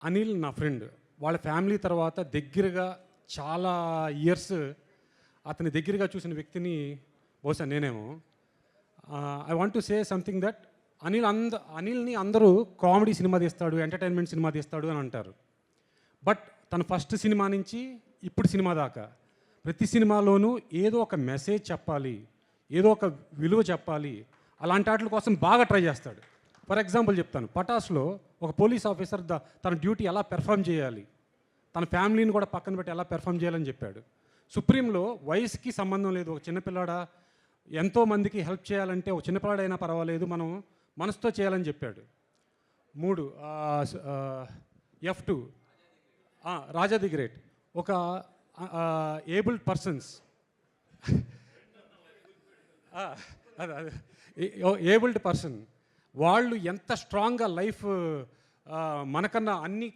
అనిల్ నా ఫ్రెండ్. వాళ్ళ ఫ్యామిలీ తర్వాత దగ్గరగా చాలా ఇయర్స్ అతని దగ్గరగా చూసిన వ్యక్తిని బహుశా నేనేమో. I want to say something that అనిల్ని అందరూ కామెడీ సినిమా తీస్తాడు, ఎంటర్టైన్మెంట్ సినిమా తీస్తాడు అని అంటారు. బట్ తన ఫస్ట్ సినిమా నుంచి ఇప్పుడు సినిమా దాకా ప్రతి సినిమాలోనూ ఏదో ఒక మెసేజ్ చెప్పాలి, ఏదో ఒక విలువ చెప్పాలి, అలాంటి వాటి కోసం బాగా ట్రై చేస్తాడు. ఫర్ ఎగ్జాంపుల్ చెప్తాను, పటాస్లో ఒక పోలీస్ ఆఫీసర్ తన డ్యూటీ ఎలా పెర్ఫామ్ చేయాలి, తన ఫ్యామిలీని కూడా పక్కన పెట్టి ఎలా పెర్ఫామ్ చేయాలని చెప్పాడు. సుప్రీంలో వయసుకి సంబంధం లేదు, ఒక చిన్నపిల్లాడ ఎంతోమందికి హెల్ప్ చేయాలంటే ఒక చిన్నపిల్లాడైనా పర్వాలేదు, మనం మనసుతో చేయాలని చెప్పాడు. 3 F2 రాజా ది గ్రేట్. ఒక ఏబుల్డ్ పర్సన్స్ అదే ఏబుల్డ్ పర్సన్ వాళ్ళు ఎంత స్ట్రాంగ్గా లైఫ్ మనకన్నా అన్ని